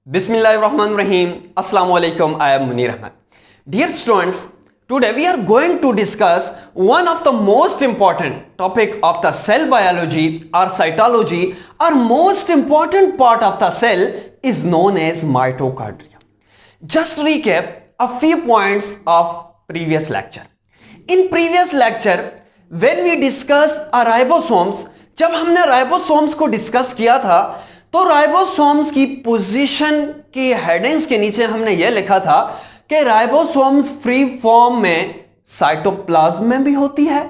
Bismillahirrahmanirrahim. Assalamu alaikum. I am Munir Ahmed. Dear students, today we are going to discuss one of the most important topic of the cell biology or cytology, or most important part of the cell is known as mitochondria. Just recap a few points of previous lecture. In previous lecture, when we discussed ribosomes, जब हमने ribosomes को discuss किया था तो ribosomes की position की headings के नीचे हमने यह लिखा था कि राइबोसोम्स फ्री फॉर्म में साइटोप्लाज्म में भी होती है,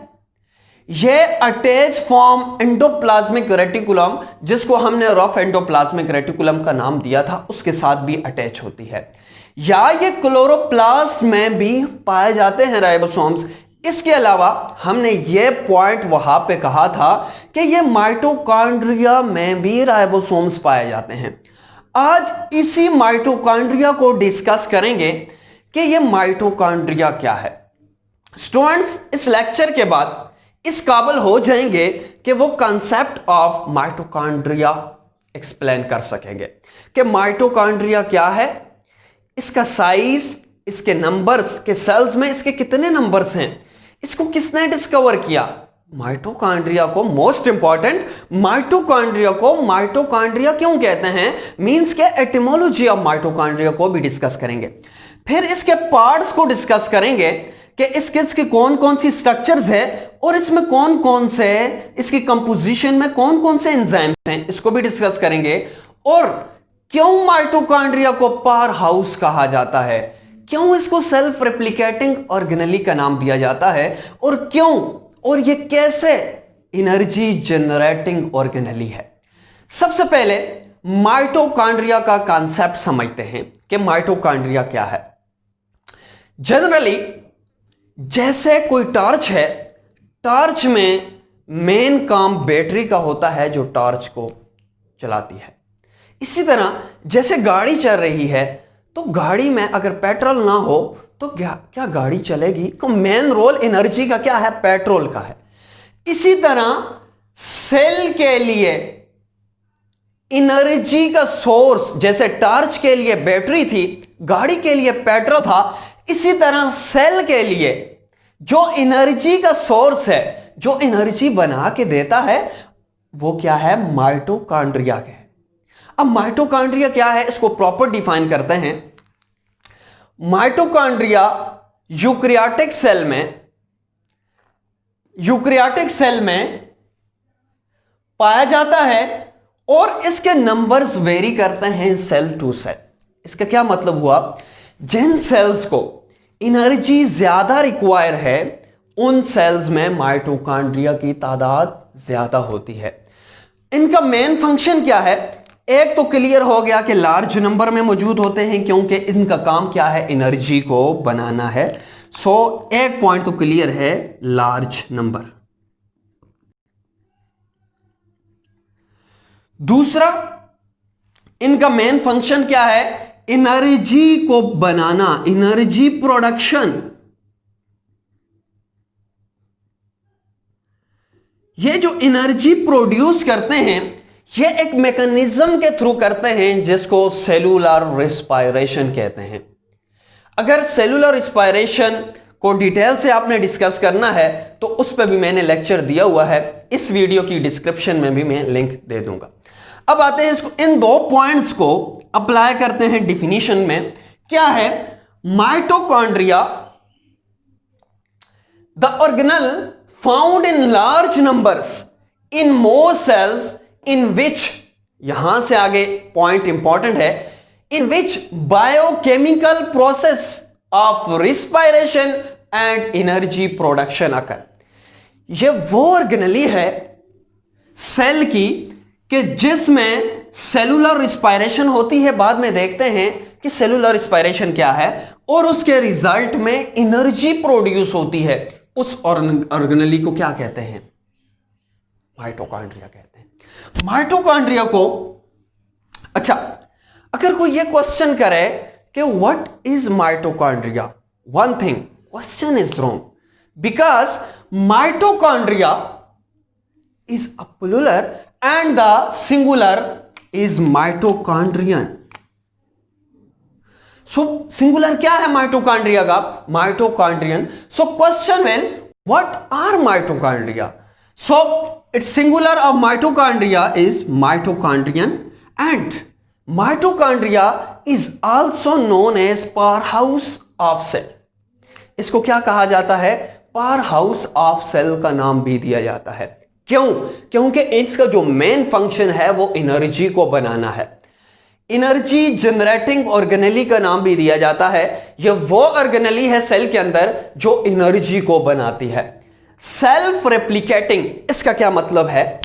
यह अटैच फॉर्म एंडोप्लाज्मिक रेटिकुलम, जिसको हमने रफ एंडोप्लाज्मिक रेटिकुलम का नाम दिया था, उसके साथ भी अटैच होती है, या ये क्लोरोप्लास्ट में भी पाए जाते हैं राइबोसोम्स। इसके अलावा हमने ये पॉइंट वहां पे कहा था कि ये माइटोकॉन्ड्रिया में भी राइबोसोम्स पाए जाते हैं। आज इसी माइटोकॉन्ड्रिया को डिस्कस करेंगे कि ये माइटोकॉन्ड्रिया क्या है। स्टूडेंट्स इस लेक्चर के बाद इस काबिल हो जाएंगे कि वो कंसेप्ट ऑफ माइटोकॉन्ड्रिया एक्सप्लेन कर सकेंगे कि माइटोकॉन्ड्रिया क्या है, इसका साइज, इसके नंबर्स, के सेल्स में इसके कितने नंबर्स हैं, इसको किसने डिस्कवर किया। माइटोकॉन्ड्रिया को, मोस्ट इंपॉर्टेंट, माइटोकॉन्ड्रिया को माइटोकॉन्ड्रिया क्यों कहते हैं, मींस के एटिमोलॉजी ऑफ माइटोकॉन्ड्रिया को भी डिस्कस करेंगे। फिर इसके पार्ट्स को डिस्कस करेंगे कि इसके कौन कौन सी स्ट्रक्चर्स है और इसमें कौन कौन से, इसकी कंपोजिशन में कौन कौन से एंजाइम्स हैं, इसको भी डिस्कस करेंगे। और क्यों माइटोकॉन्ड्रिया को पावर हाउस कहा जाता है, क्यों इसको सेल्फ रेप्लिकेटिंग ऑर्गेनेली का नाम दिया जाता है, और क्यों, और ये कैसे एनर्जी जनरेटिंग ऑर्गेनेली है। सबसे पहले माइटोकॉन्ड्रिया का कॉन्सेप्ट समझते हैं कि माइटोकॉन्ड्रिया क्या है। जनरली जैसे कोई टॉर्च है, टॉर्च में मेन काम बैटरी का होता है जो टॉर्च को चलाती है। इसी तरह जैसे गाड़ी चल रही है तो गाड़ी में अगर पेट्रोल ना हो तो क्या गाड़ी चलेगी। तो मेन रोल एनर्जी का क्या है, पेट्रोल का है। इसी तरह सेल के लिए एनर्जी का सोर्स, जैसे टॉर्च के लिए बैटरी थी, गाड़ी के लिए पेट्रोल था, इसी तरह सेल के लिए जो एनर्जी का सोर्स है, जो एनर्जी बना के देता है, वो क्या है, माइटोकॉन्ड्रिया है। अब माइटोकॉन्ड्रिया क्या है, इसको प्रॉपर डिफाइन करते हैं। माइटोकॉन्ड्रिया यूकैरियोटिक सेल में पाया जाता है और इसके नंबर्स वेरी करते हैं सेल टू सेल। इसका क्या मतलब हुआ, जिन सेल्स को एनर्जी ज्यादा रिक्वायर है उन सेल्स में माइटोकॉन्ड्रिया की तादाद ज्यादा होती है। इनका मेन फंक्शन क्या है, एक तो क्लियर हो गया कि लार्ज नंबर में मौजूद होते हैं क्योंकि इनका काम क्या है, एनर्जी को बनाना है। सो एक पॉइंट तो क्लियर है, लार्ज नंबर। दूसरा, इनका मेन फंक्शन क्या है, एनर्जी को बनाना, एनर्जी प्रोडक्शन। ये जो एनर्जी प्रोड्यूस करते हैं ये एक मैकेनिज्म के थ्रू करते हैं जिसको सेलुलर रेस्पिरेशन कहते हैं। अगर सेलुलर रेस्पिरेशन को डिटेल से आपने डिस्कस करना है तो उस पर भी मैंने लेक्चर दिया हुआ है, इस वीडियो की डिस्क्रिप्शन में भी मैं लिंक दे दूंगा। अब आते हैं इसको, इन दो पॉइंट्स को अप्लाई करते हैं डिफिनीशन में। क्या है mitochondria, the organelle found in large numbers in more cells in which, यहां से आगे पॉइंट इंपॉर्टेंट है, in which biochemical process of respiration and energy production occur. यह वो ऑर्गेनेली है सेल की कि जिसमें सेलुलर रिस्पायरेशन होती है। बाद में देखते हैं कि सेलुलर रिस्पायरेशन क्या है, और उसके रिजल्ट में एनर्जी प्रोड्यूस होती है। उस ऑर्गेनेली को क्या कहते हैं, माइटोकॉन्ड्रिया कहते हैं। माइटोकॉन्ड्रिया को, अच्छा, अगर कोई ये क्वेश्चन करे कि what is mitochondria, one thing, question is wrong, because mitochondria is a plural and the singular is mitochondrion. So singular क्या है माइटोकॉन्ड्रिया का? Mitochondrion. So question will, what are mitochondria? So it's singular of mitochondria is mitochondrion, and mitochondria is also known as power house of cell. इसको क्या कहा जाता है? Power house of cell का नाम भी दिया जाता है. क्यों? क्योंकि इसका जो मेन फंक्शन है वो एनर्जी को बनाना है. एनर्जी जनरेटिंग ऑर्गेनेली का नाम भी दिया जाता है. यह वो ऑर्गेनेली है सेल के अंदर जो एनर्जी को बनाती है. सेल्फ रेप्लिकेटिंग, इसका क्या मतलब है?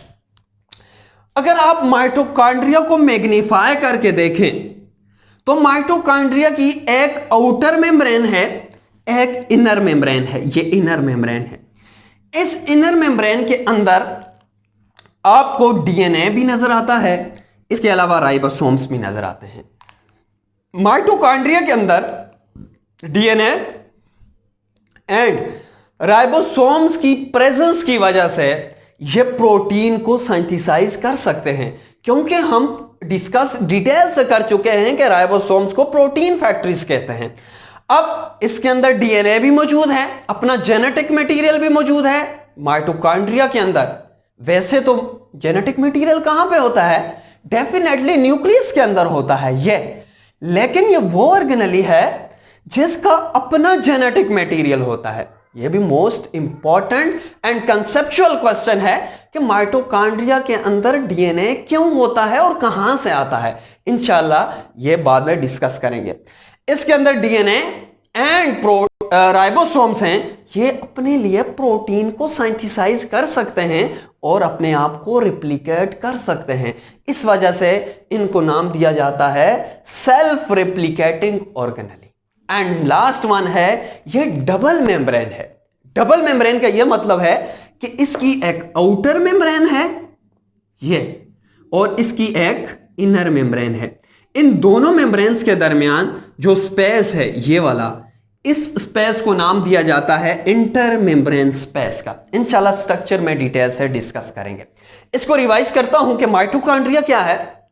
अगर आप माइटोकॉन्ड्रिया को मैग्नीफाई करके देखें तो माइटोकॉन्ड्रिया की एक आउटर मेम्ब्रेन है, एक इनर मेम्ब्रेन है. ये इनर मेम्ब्रेन है. इस इनर मेम्ब्रेन के अंदर आपको डीएनए भी नजर आता है, इसके अलावा राइबोसोम्स भी नजर आते हैं. माइटोकॉन्ड्रिया के अंदर डीएनए एंड राइबोसोम्स की प्रेजेंस की वजह से ये प्रोटीन को सिंथेसाइज कर सकते हैं, क्योंकि हम डिस्कस डिटेल से कर चुके हैं कि राइबोसोम्स को प्रोटीन फैक्ट्रीज कहते हैं. अब इसके अंदर डीएनए भी मौजूद है, अपना जेनेटिक मटेरियल भी मौजूद है माइटोकॉन्ड्रिया के अंदर. वैसे तो जेनेटिक मटेरियल कहां पे होता है? डेफिनेटली न्यूक्लियस के अंदर होता है ये, लेकिन ये वो ऑर्गेनेली है जिसका अपना जेनेटिक मटेरियल होता है. ये भी most important and conceptual question है कि माइटोकॉन्ड्रिया के अंदर डीएनए क्यों होता है और कहां से आता है. इंशाल्लाह ये बाद में डिस्कस करेंगे. इसके अंदर डीएनए एंड राइबोसोम्स हैं, ये अपने लिए प्रोटीन को सिंथेसाइज कर सकते हैं और अपने आप को रिप्लिकेट कर सकते हैं. इस वजह से इनको नाम दिया जाता है self replicating organelle. And last one है ये डबल मेम्ब्रेन है. डबल मेम्ब्रेन का यह मतलब है कि इसकी एक आउटर मेम्ब्रेन है ये, और इसकी एक इनर मेम्ब्रेन है. इन दोनों मेम्ब्रेन्स के दरमियान जो स्पेस है ये वाला, इस स्पेस को नाम दिया जाता है इंटर मेम्ब्रेन स्पेस का. इंशाल्लाह स्ट्रक्चर में डिटेल से डिस्कस करेंगे. इसको रिवाइज करता हूं कि माइटोकॉन्ड्रिया क्या है.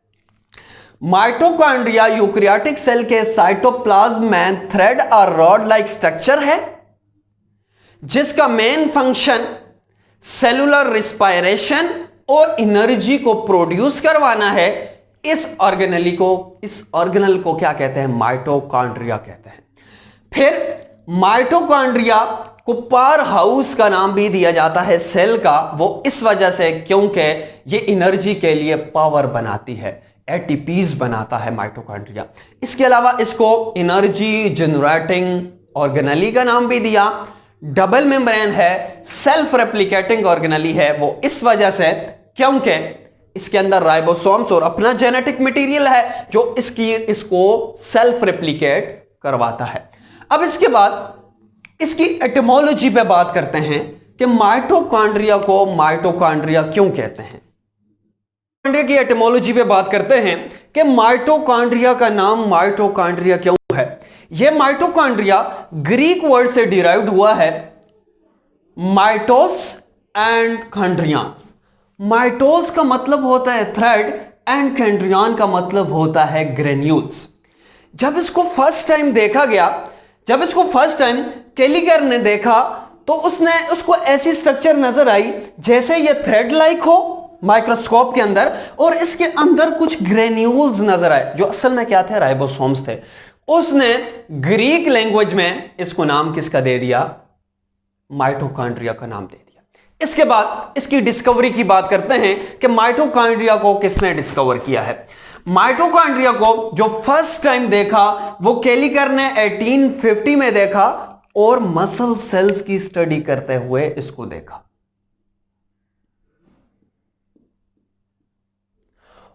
माइटोकॉन्ड्रिया यूकैरियोटिक सेल के साइटोप्लाज्म में थ्रेड और रॉड लाइक स्ट्रक्चर है जिसका मेन फंक्शन सेलुलर रिस्पायरेशन और एनर्जी को प्रोड्यूस करवाना है. इस ऑर्गेनेल को क्या कहते हैं? माइटोकॉन्ड्रिया कहते हैं. फिर माइटोकॉन्ड्रिया को पावर हाउस का नाम भी दिया जाता है सेल का, वो इस वजह से क्योंकि ये एनर्जी के लिए पावर बनाती है, एटीपीज बनाता है माइटोकॉन्ड्रिया. इसके अलावा इसको एनर्जी जनरेटिंग ऑर्गेनेली का नाम भी दिया. डबल मेम्ब्रेन है, सेल्फ रेप्लिकेटिंग ऑर्गेनेली है, वो इस वजह से क्योंकि इसके अंदर राइबोसोम्स और अपना जेनेटिक मटेरियल है जो इसको सेल्फ रेप्लिकेट करवाता है. अब इसके बाद इसकी एटिमोलॉजी पे बात करते हैं कि माइटोकॉन्ड्रिया को माइटोकॉन्ड्रिया क्यों कहते हैं. माइटोकॉन्ड्रिया की एटिमोलॉजी पे बात करते हैं कि माइटोकॉन्ड्रिया का नाम माइटोकॉन्ड्रिया क्यों है. यह माइटोकॉन्ड्रिया ग्रीक वर्ड से डिराइव्ड हुआ है, माइटोस एंड खंड्रियांस. माइटोस का मतलब होता है थ्रेड एंड खंड्रियान का मतलब होता है ग्रेन्यूल्स. जब इसको फर्स्ट टाइम देखा गया, जब इसको फर्स्ट टाइम केलिगर ने देखा तो उसको ऐसी स्ट्रक्चर नजर आई जैसे ये थ्रेड लाइक हो माइक्रोस्कोप के अंदर, और इसके अंदर कुछ ग्रेन्यूल्स नजर आए जो असल में क्या थे? राइबोसोम्स थे. उसने ग्रीक लैंग्वेज में इसको नाम किसका दे दिया? माइटोकॉन्ड्रिया का नाम दे दिया. इसके बाद इसकी डिस्कवरी की बात करते हैं कि माइटोकॉन्ड्रिया को किसने डिस्कवर किया है. माइटोकॉन्ड्रिया को जो फर्स्ट टाइम देखा वो केलिकर ने 1850 में देखा और मसल सेल्स की स्टडी करते हुए इसको देखा.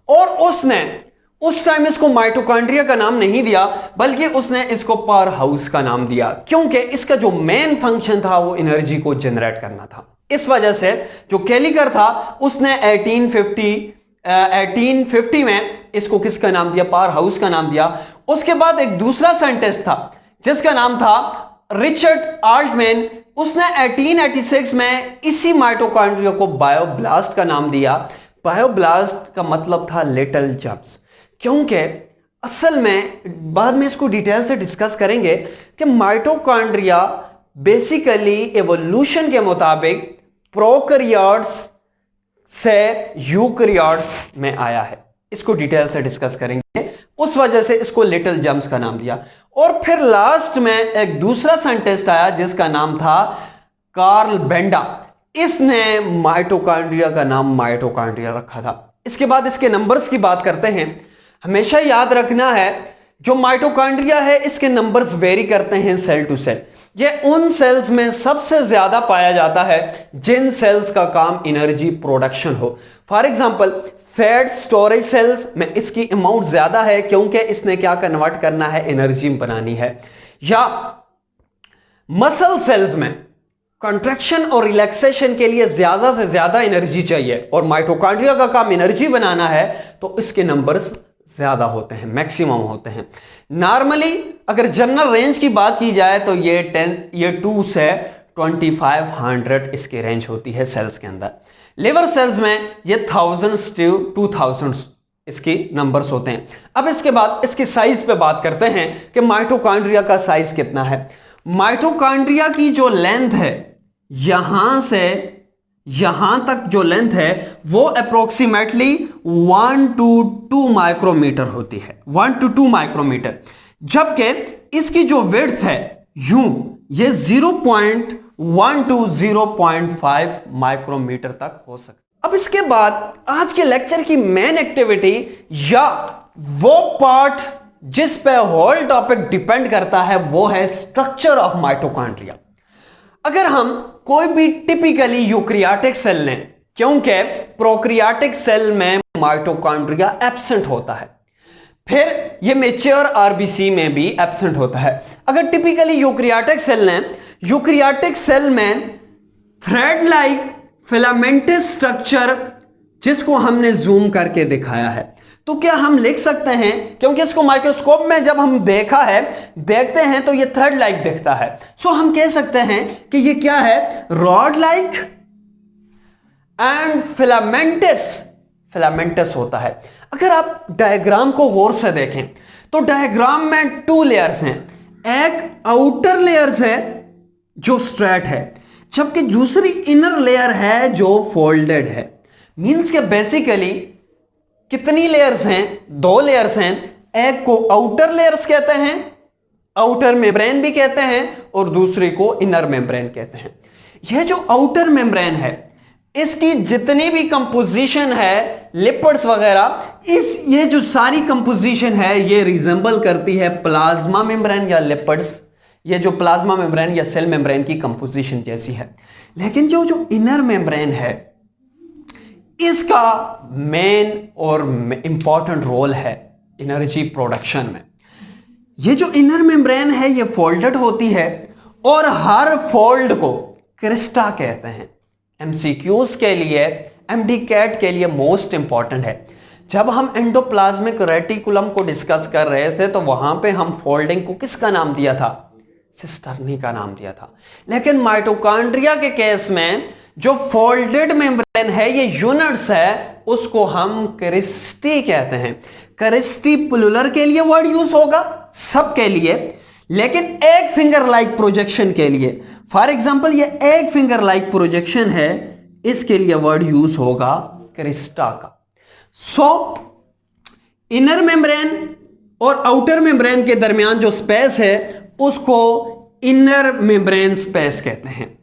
और उसने उस टाइम इसको माइटोकॉन्ड्रिया का नाम नहीं दिया, बल्कि उसने इसको पावर हाउस का नाम दिया, क्योंकि इसका जो मेन फंक्शन था वो एनर्जी को जनरेट करना था. इस वजह से जो केलिकर था उसने 1850 में इसको किसका नाम दिया? पावर हाउस का नाम दिया. उसके बाद एक दूसरा साइंटिस्ट था जिसका नाम था रिचर्ड आल्टमैन. उसने 1886 में इसी माइटोकॉन्ड्रिया को बायोब्लास्ट का नाम दिया. बायोब्लास्ट का मतलब था लिटिल जर्म्स, क्योंकि असल में बाद में इसको डिटेल से डिस्कस करेंगे कि माइटोकॉन्ड्रिया बेसिकली एवोल्यूशन के मुताबिक प्रोकैरियोट्स से यूकैरियोट्स में आया है। इसको डिटेल से डिस्कस करेंगे, उस वजह से इसको लिटिल जम्स का नाम दिया। और फिर लास्ट में एक दूसरा साइंटिस्ट आया जिसका नाम था कार्ल बेंडा। इसने माइटोकॉन्ड्रिया का नाम माइटोकॉन्ड्रिया रखा था। इसके बाद इसके नंबर्स की बात करते हैं। हमेशा याद रखना है जो माइटोकॉन्ड्रिया है इसके नंबर्स वेरी करते हैं सेल टू सेल। ये उन सेल्स में सबसे ज्यादा पाया जाता है जिन सेल्स का काम एनर्जी प्रोडक्शन हो। For example fat storage cells में इसकी अमाउंट ज्यादा है क्योंकि इसने क्या कन्वर्ट करना है, एनर्जी बनानी है। या मसल सेल्स में कंट्रैक्शन और रिलैक्सेशन के लिए ज्यादा से ज्यादा एनर्जी चाहिए और माइटोकॉन्ड्रिया का काम एनर्जी बनाना है, तो इसके नंबर्स ज्यादा होते हैं, मैक्सिमम होते हैं। नॉर्मली अगर जनरल रेंज की बात की जाए तो ये 2 से 2500 इसकी रेंज होती है सेल्स के अंदर। लिवर सेल्स में ये 1000 to 2000 इसकी नंबर्स होते हैं। अब इसके बाद इसके साइज पे बात करते हैं कि माइटोकॉन्ड्रिया का साइज कितना है। माइटोकॉन्ड्रिया की जो लेंथ है यहां से यहां तक जो लेंथ है वो अप्रोक्सीमेटली 1 to 2 माइक्रोमीटर होती है, 1 to 2 माइक्रोमीटर। जबकि इसकी जो विड्थ है यूं ये 0.1 to 0.5 माइक्रोमीटर तक हो सकता। अब इसके बाद आज के लेक्चर की मेन एक्टिविटी या वो पार्ट जिस पे होल टॉपिक डिपेंड करता है वो है स्ट्रक्चर ऑफ माइटोकॉन्ड्रिया। अगर हम कोई भी टिपिकली यूकैरियोटिक सेल लें, क्योंकि प्रोकैरियोटिक सेल में माइटोकॉन्ड्रिया एब्सेंट होता है, फिर ये मैच्योर आरबीसी में भी एब्सेंट होता है। अगर टिपिकली यूकैरियोटिक सेल लें, यूकैरियोटिक सेल में थ्रेड लाइक फिलामेंटस स्ट्रक्चर जिसको हमने जूम करके दिखाया है, तो क्या हम लिख सकते हैं, क्योंकि इसको माइक्रोस्कोप में जब हम देखते हैं तो ये थ्रेड लाइक दिखता है, सो हम कह सकते हैं कि ये क्या है, रॉड लाइक एंड फिलामेंटस होता है। अगर आप डायग्राम को गौर से देखें तो डायग्राम में 2 लेयर्स हैं। एक आउटर लेयर्स है जो स्ट्रेट है, जबकि दूसरी इनर लेयर है जो फोल्डेड है। मींस के बेसिकली कितनी लेयर्स हैं, 2 लेयर्स हैं। एक को आउटर लेयर्स कहते हैं, आउटर मेम्ब्रेन भी कहते हैं, और दूसरी को इनर मेम्ब्रेन कहते हैं। यह जो आउटर मेम्ब्रेन है इसकी जितनी भी कंपोजिशन है, लिपिड्स वगैरह, ये जो सारी कंपोजिशन है ये रिजेंबल करती है प्लाज्मा मेम्ब्रेन या लिपिड्स, ये जो प्लाज्मा मेम्ब्रेन या सेल मेम्ब्रेन की कंपोजिशन जैसी है। लेकिन जो इनर मेम्ब्रेन है इसका मेन और इंपॉर्टेंट रोल है एनर्जी प्रोडक्शन में। ये जो इनर मेम्ब्रेन है ये फोल्डेड होती है और हर फोल्ड को क्रिस्टा कहते हैं। एमसीक्यूज के लिए, एमडी कैट के लिए मोस्ट इंपॉर्टेंट है। जब हम एंडोप्लाज्मिक रेटिकुलम को डिस्कस कर रहे थे तो वहां पे हम फोल्डिंग को किसका नाम दिया था, सिस्टर्नी का नाम दिया था। लेकिन माइटोकॉन्ड्रिया के केस में जो फोल्डेड मेम्ब्रेन है ये यूनिट्स है, उसको हम क्रिस्टी कहते हैं। क्रिस्टी प्लुरल के लिए वर्ड यूज होगा, सब के लिए, लेकिन एक फिंगर लाइक प्रोजेक्शन के लिए, फॉर एग्जांपल ये एक फिंगर लाइक प्रोजेक्शन है, इसके लिए वर्ड यूज होगा क्रिस्टा का। सो इनर मेम्ब्रेन और आउटर मेम्ब्रेन के दरमियान जो स्पेस है उसको इनर मेम्ब्रेन स्पेस कहते हैं।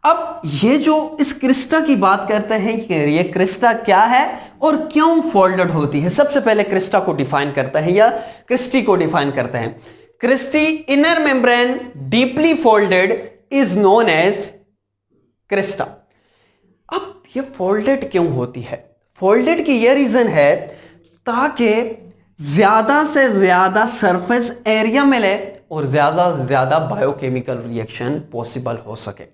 अब ये जो इस क्रिस्टा की बात करते हैं कि ये क्रिस्टा क्या है और क्यों फोल्डेड होती है, सबसे पहले क्रिस्टा को डिफाइन करते हैं या क्रिस्टी को डिफाइन करते हैं। Cristae inner membrane deeply folded is known as crista. अब ये फोल्डेड क्यों होती है, फोल्डेड की ये रीजन है ताकि ज्यादा से ज्यादा सरफेस एरिया मिले और ज्यादा से ज्यादा बायोकेमिकल रिएक्शन पॉसिबल हो सके।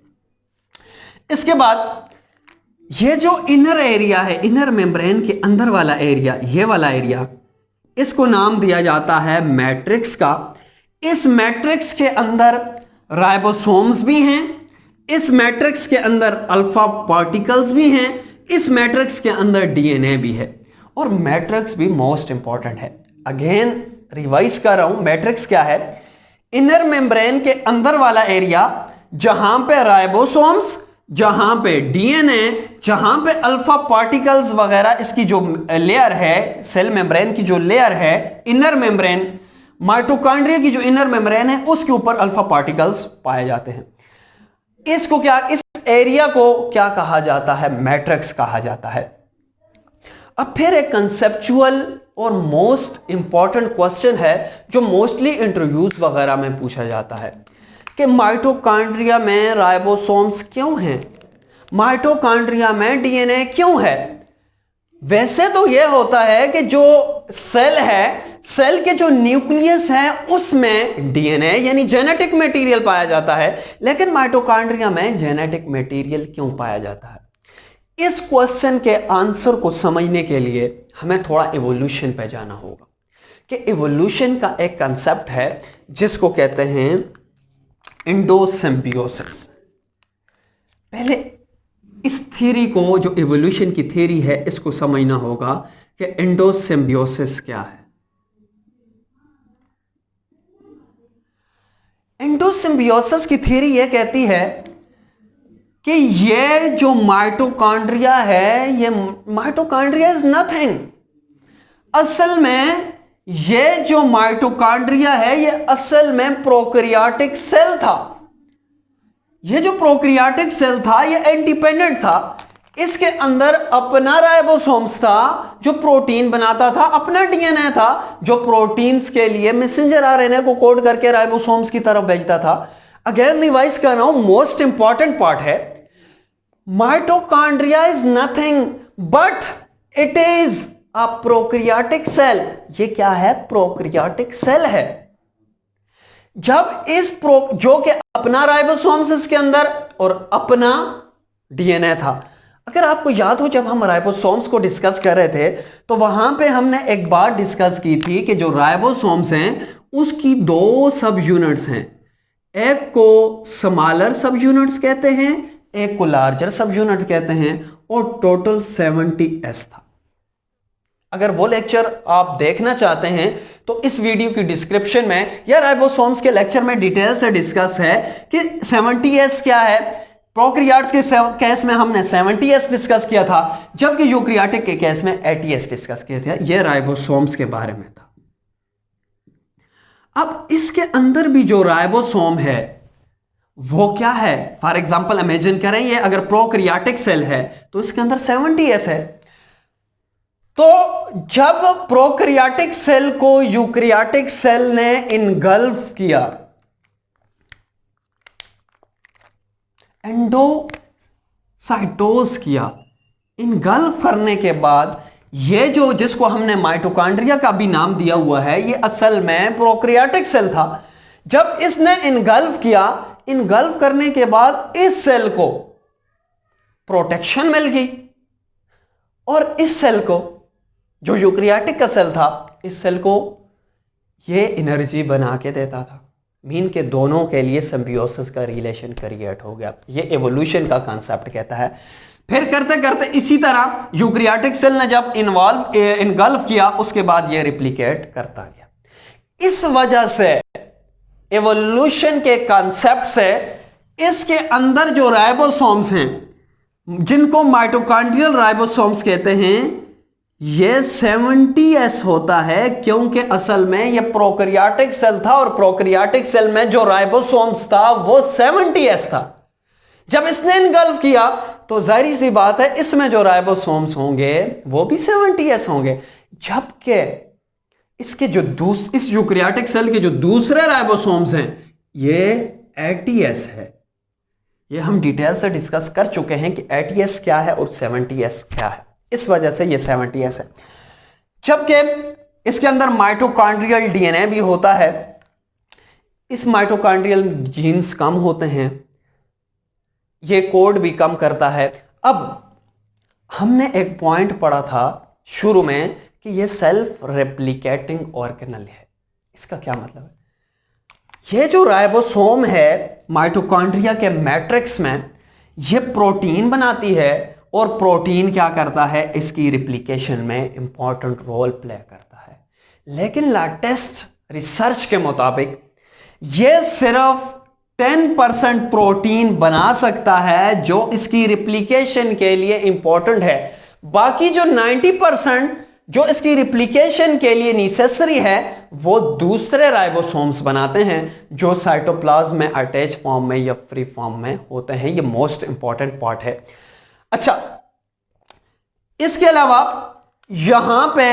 इसके बाद ये जो इनर एरिया है, इनर मेम्ब्रेन के अंदर वाला एरिया, ये वाला एरिया, इसको नाम दिया जाता है मैट्रिक्स का। इस मैट्रिक्स के अंदर राइबोसोम्स भी हैं, इस मैट्रिक्स के अंदर अल्फा पार्टिकल्स भी हैं, इस मैट्रिक्स के अंदर डीएनए भी है, और मैट्रिक्स भी मोस्ट इंपॉर्टेंट है। अगेन रिवाइज कर रहा हूं, मैट्रिक्स क्या है? इनर मेम्ब्रेन के अंदर वाला एरिया जहां पे राइबोसोम्स, जहां पे डीएनए, जहां पे अल्फा पार्टिकल्स वगैरह, इसकी जो लेयर है, सेल मेम्ब्रेन की जो लेयर है, इनर मेम्ब्रेन, माइटोकॉन्ड्रिया की जो इनर मेम्ब्रेन है, उसके ऊपर अल्फा पार्टिकल्स पाए जाते हैं। इसको क्या, इस एरिया को क्या कहा जाता है? मैट्रिक्स कहा जाता है। अब फिर एक कंसेप्चुअल और मोस्ट इंपॉर्टेंट क्वेश्चन है जो मोस्टली इंटरव्यूज वगैरह में पूछा जाता है कि माइटोकॉन्ड्रिया में राइबोसोम्स क्यों हैं, माइटोकॉन्ड्रिया में डीएनए क्यों है? वैसे तो यह होता है कि जो सेल है, सेल के जो न्यूक्लियस है उसमें डीएनए यानी जेनेटिक मटेरियल पाया जाता है, लेकिन माइटोकॉन्ड्रिया में जेनेटिक मटेरियल क्यों पाया जाता है? इस क्वेश्चन के आंसर को समझने के लिए हमें थोड़ा इवोल्यूशन पे जाना होगा कि इवोल्यूशन का एक कंसेप्ट है जिसको कहते हैं एंडोसिम्बियोसिस। पहले इस थ्योरी को, जो इवोल्यूशन की थ्योरी है, इसको समझना होगा कि एंडोसिम्बियोसिस क्या है। एंडोसिम्बियोसिस की थ्योरी यह कहती है कि ये जो माइटोकॉन्ड्रिया है, ये माइटोकॉन्ड्रिया इज नथिंग। असल में ये जो माइटोकॉन्ड्रिया है, ये असल में प्रोकैरियोटिक सेल था। ये जो प्रोकैरियोटिक सेल था, ये इंडिपेंडेंट था। इसके अंदर अपना राइबोसोम्स था जो प्रोटीन बनाता था, अपना डीएनए था जो प्रोटीन्स के लिए मैसेंजर आरएनए को कोड करके राइबोसोम्स की तरफ भेजता था। अगेन रिवाइज कर रहा हूं, मोस्ट इंपॉर्टेंट पार्ट है, mitochondria is nothing but it is a prokaryotic cell. ये क्या है? प्रोकैरियोटिक सेल है। जब जो कि अपना राइबोसोम्स इसके अंदर और अपना डीएनए था। अगर आपको याद हो, जब हम राइबोसोम्स को डिस्कस कर रहे थे तो वहां पे हमने एक बात डिस्कस की थी कि जो राइबोसोम्स हैं उसकी दो सब यूनिट्स हैं, एक को स्मॉलर सब यूनिट्स कहते हैं, एक को लार्जर सब यूनिट कहते हैं, और टोटल 70S था। अगर वो लेक्चर आप देखना चाहते हैं तो इस वीडियो की डिस्क्रिप्शन में या राइबोसोम्स के लेक्चर में डिटेल से डिस्कस है कि 70S क्या है। प्रोकैरियोट्स के केस में हमने 70S डिस्कस किया था, जबकि यूकैरियोटिक के केस में 80S डिस्कस किया था। यह राइबोसोम्स के बारे में था। अब इसके अंदर भी जो राइबोसोम है वो क्या है? फॉर एग्जांपल इमेजिन करें, ये अगर प्रोकैरियोटिक सेल है तो इसके अंदर 70S है। तो जब प्रोकैरियोटिक सेल को यूकैरियोटिक सेल ने इनगल्फ किया, एंडोसाइटोज किया, इनगल्फ करने के बाद ये जो, जिसको हमने माइटोकॉन्ड्रिया का भी नाम दिया हुआ है, ये असल में प्रोकैरियोटिक सेल था। जब इसने इनगल्फ किया, इनगल्फ करने के बाद इस सेल को प्रोटेक्शन मिल गई और इस सेल को, जो यूकैरियोटिक का सेल था, इस सेल को ये एनर्जी बना के देता था। मीन के दोनों के लिए सिम्बियोसिस का रिलेशन क्रिएट हो गया। ये एवोल्यूशन का कांसेप्ट कहता है। फिर करते करते इसी तरह यूकैरियोटिक सेल ने जब इनगल्फ किया, उसके बाद ये रिप्लिकेट करता गया। इस वजह से एवोल्यूशन के कांसेप्ट से इसके अंदर जो राइबोसोम्स हैं, जिनको माइटोकॉन्ड्रियल राइबोसोम्स कहते हैं, ये 70S होता है, क्योंकि असल में ये प्रोकैरियोटिक सेल था और प्रोकैरियोटिक सेल में जो राइबोसोम्स था वो 70S था। जब इसने इनगल्फ किया तो जाहिर सी बात है इसमें जो राइबोसोम्स होंगे वो भी 70S होंगे, जबकि इसके जो इस यूकैरियोटिक सेल के जो दूसरे राइबोसोम्स हैं ये 80S है। ये हम डिटेल से डिस्कस कर चुके हैं कि 80S क्या है और 70S क्या है। इस वजह से ये 70S है। जबकि इसके अंदर माइटोकॉन्ड्रियल डीएनए भी होता है। इस माइटोकॉन्ड्रियल जीन्स कम होते हैं, ये कोड भी कम करता है। अब हमने एक पॉइंट पढ़ा था शुरू में कि ये सेल्फ रेप्लिकेटिंग ऑर्गेनल है। इसका क्या मतलब है? ये जो राइबोसोम है माइटोकॉन्ड्रिया के मैट्रिक्स में, ये प्रोटीन बनाती है और प्रोटीन क्या करता है? इसकी रिप्लिकेशन में इंपॉर्टेंट रोल प्ले करता है। लेकिन लेटेस्ट रिसर्च के मुताबिक ये सिर्फ 10% प्रोटीन बना सकता है जो इसकी रिप्लिकेशन के लिए इंपॉर्टेंट है। बाकी जो 90% जो इसकी रिप्लिकेशन के लिए नेसेसरी है वो दूसरे राइबोसोम्स बनाते हैं जो साइटोप्लाज्म में अटैच फॉर्म में या फ्री फॉर्म में होते हैं। ये मोस्ट इंपॉर्टेंट पार्ट है। अच्छा, इसके अलावा यहां पे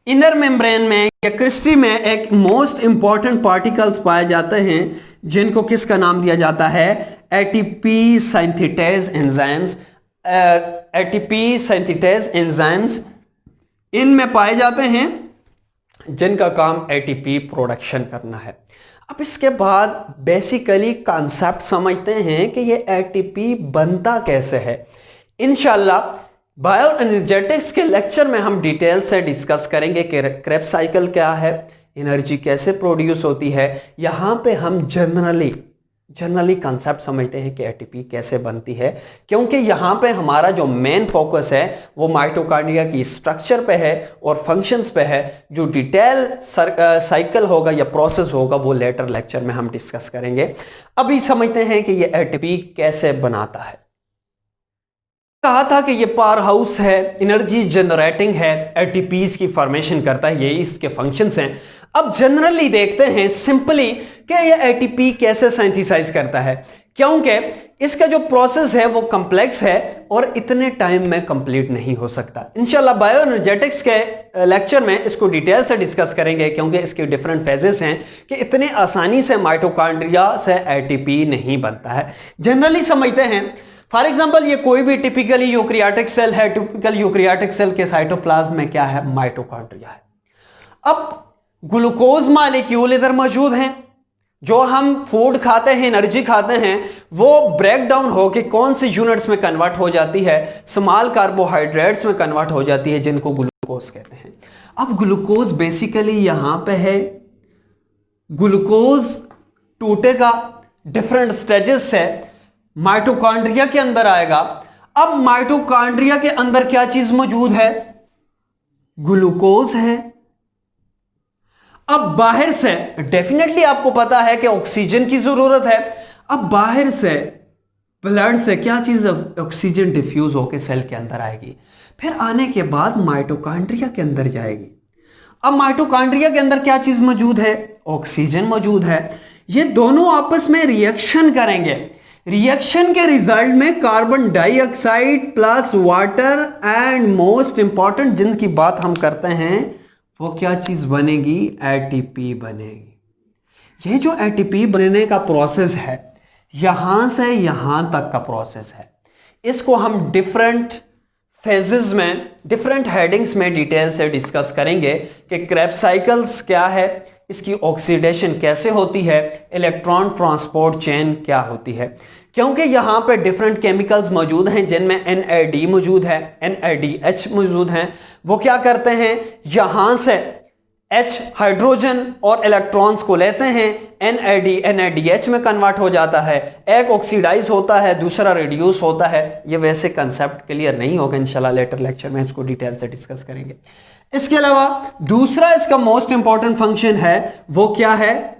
इनर मेम्ब्रेन में या क्रिस्टी में एक मोस्ट इंपॉर्टेंट पार्टिकल्स पाए जाते हैं जिनको किसका नाम दिया जाता है? ATP synthetase enzymes. ATP synthetase enzymes इनमें पाए जाते हैं जिनका काम एटीपी प्रोडक्शन करना है। अब इसके बाद बेसिकली कॉन्सेप्ट समझते हैं कि ये एटीपी बनता कैसे है। इंशाल्लाह बायो एनर्जेटिक्स के लेक्चर में हम डिटेल से डिस्कस करेंगे कि क्रेब्स साइकिल क्या है, एनर्जी कैसे प्रोड्यूस होती है। यहां पे हम जनरली कॉन्सेप्ट समझते हैं कि एटीपी कैसे बनती है, क्योंकि यहां पे हमारा जो मेन फोकस है वो माइटोकॉन्ड्रिया की स्ट्रक्चर पे है और फंक्शंस पे है। जो डिटेल साइकिल होगा या प्रोसेस होगा वो लेटर लेक्चर में हम डिस्कस करेंगे। अभी समझते हैं कि ये एटीपी कैसे बनाता है। कहा था कि ये पावर हाउस है, एनर्जी जनरेटिंग है, एटीपीज की फॉर्मेशन करता है, ये इसके फंक्शंस हैं। अब जनरली देखते हैं सिंपली कि ये एटीपी कैसे सिंथेसाइज करता है, क्योंकि इसका जो प्रोसेस है वो कॉम्प्लेक्स है और इतने टाइम में कंप्लीट नहीं हो सकता। इंशाल्लाह बायो एनर्जेटिक्स के लेक्चर में इसको डिटेल से डिस्कस करेंगे, क्योंकि इसके डिफरेंट फेजेस हैं कि इतने आसानी से माइटोकॉन्ड्रिया से एटीपी नहीं बनता है। जनरली समझते हैं, फॉर एग्जांपल ये कोई भी टिपिकली यूकैरियोटिक सेल है। टिपिकल यूकैरियोटिक सेल के साइटोप्लाज्म में क्या है? माइटोकॉन्ड्रिया है। अब ग्लूकोज मॉलिक्यूल इधर मौजूद हैं, जो हम फूड खाते हैं, एनर्जी खाते हैं, वो ब्रेक डाउन होकर कौन सी यूनिट्स में कन्वर्ट हो जाती है? स्मॉल कार्बोहाइड्रेट्स में कन्वर्ट हो जाती है, जिनको ग्लूकोज कहते हैं। अब ग्लूकोज बेसिकली यहां पे है, ग्लूकोज टूटेगा डिफरेंट स्टेजेस से, माइटोकॉन्ड्रिया के अंदर आएगा। अब माइटोकॉन्ड्रिया के अंदर क्या चीज मौजूद है? ग्लूकोज है। अब बाहर से डेफिनेटली आपको पता है कि ऑक्सीजन की जरूरत है। अब बाहर से ब्लड से क्या चीज, ऑक्सीजन डिफ्यूज होकर सेल के अंदर आएगी, फिर आने के बाद माइटोकॉन्ड्रिया के अंदर जाएगी। अब माइटोकॉन्ड्रिया के अंदर क्या चीज मौजूद है? ऑक्सीजन मौजूद है। ये दोनों आपस में रिएक्शन करेंगे। रिएक्शन के रिजल्ट में carbon dioxide plus water and most important जिनकी बात हम करते हैं वो क्या चीज बनेगी? एटीपी बनेगी। ये जो एटीपी बनने का प्रोसेस है, यहां से यहां तक का प्रोसेस है, इसको हम डिफरेंट फेजेस में, डिफरेंट हेडिंग्स में डिटेल से डिस्कस करेंगे कि क्रेब्स साइकिल्स क्या है, इसकी ऑक्सीडेशन कैसे होती है, इलेक्ट्रॉन ट्रांसपोर्ट चेन क्या होती है। क्योंकि यहां पे डिफरेंट केमिकल्स मौजूद हैं जिनमें NAD मौजूद है, NADH मौजूद हैं। वो क्या करते हैं? यहां से H हाइड्रोजन और इलेक्ट्रॉन्स को लेते हैं, NAD NADH में कन्वर्ट हो जाता है, एक ऑक्सीडाइज होता है, दूसरा रिड्यूस होता है। ये वैसे कंसेप्ट क्लियर नहीं होगा, इंशाल्लाह लेटर लेक्चर में इसको डिटेल से डिस्कस करेंगे। इसके अलावा दूसरा इसका मोस्ट इंपॉर्टेंट फंक्शन है, वो क्या है?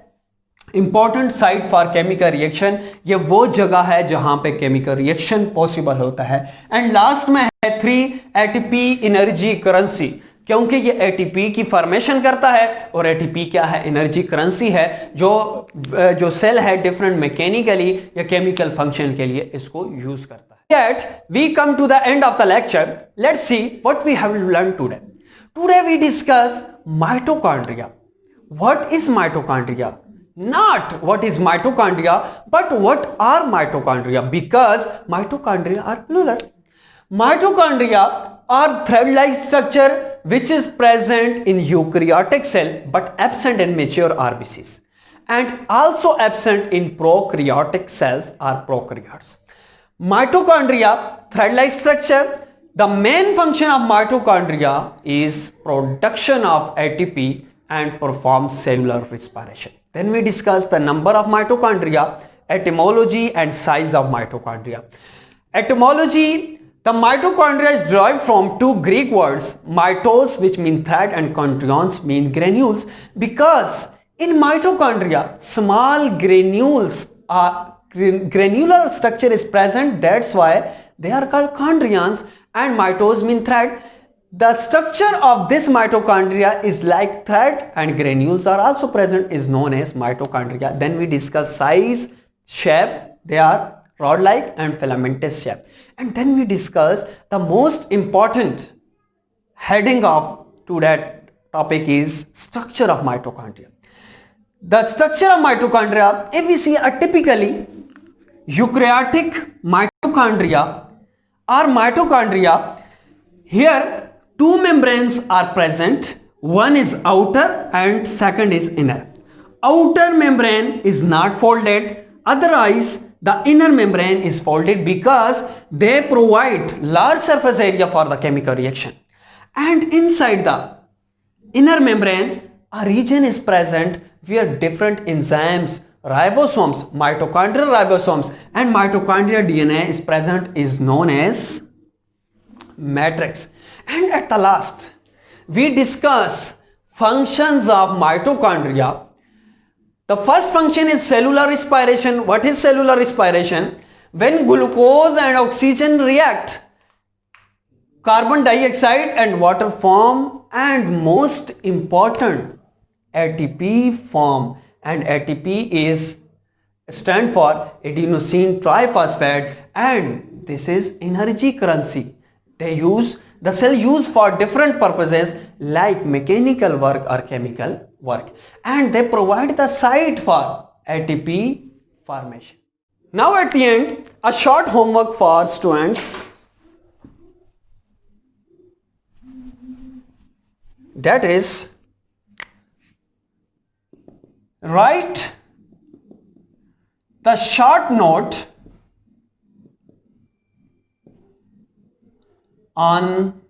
Important site for chemical reaction. ये वो जगह है जहां पे केमिकल रिएक्शन पॉसिबल होता है। एंड लास्ट में है 3 एटीपी एनर्जी करेंसी, क्योंकि ये एटीपी की फॉर्मेशन करता है और एटीपी क्या है? एनर्जी करेंसी है, जो सेल है डिफरेंट मैकेनिकली या केमिकल फंक्शन के लिए इसको यूज करता है। Yet we come to the end of the lecture. Let's see what we have learned today. Today we discuss mitochondria. What is mitochondria? Not what is mitochondria, but what are mitochondria, because mitochondria are plural. Mitochondria are thread-like structure which is present in eukaryotic cell but absent in mature RBCs and also absent in prokaryotic cells or prokaryotes. Mitochondria, thread-like structure. The main function of mitochondria is production of ATP and perform cellular respiration. Then we discuss the number of mitochondria, etymology and size of mitochondria. Etymology, The mitochondria is derived from two Greek words, mitos, which mean thread, and chondrions mean granules, because in mitochondria, small granules are granular structure is present. That's why they are called chondrions, and mitos mean thread. The structure of this mitochondria is like thread, and granules are also present, is known as mitochondria. Then we discuss size, shape, they are rod-like and filamentous shape. And then we discuss the most important heading of to that topic is structure of mitochondria. The structure of mitochondria, if we see typically eukaryotic mitochondria or mitochondria, here two membranes are present. One is outer and second is inner. Outer membrane is not folded, otherwise the inner membrane is folded because they provide large surface area for the chemical reaction. And inside the inner membrane, a region is present where different enzymes, ribosomes, mitochondrial ribosomes and mitochondrial DNA is present, is known as matrix. And at the last, we discuss functions of mitochondria. The first function is cellular respiration. What is cellular respiration? When glucose and oxygen react, carbon dioxide and water form, and most important, ATP form. And ATP is stand for adenosine triphosphate, and this is energy currency. The cell use for different purposes like mechanical work or chemical work, and they provide the site for ATP formation. Now at the end, a short homework for students. That is, write the short note on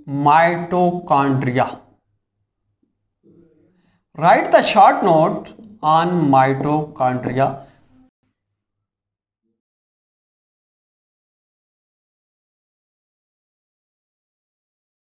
mitochondria. Write the short note on mitochondria.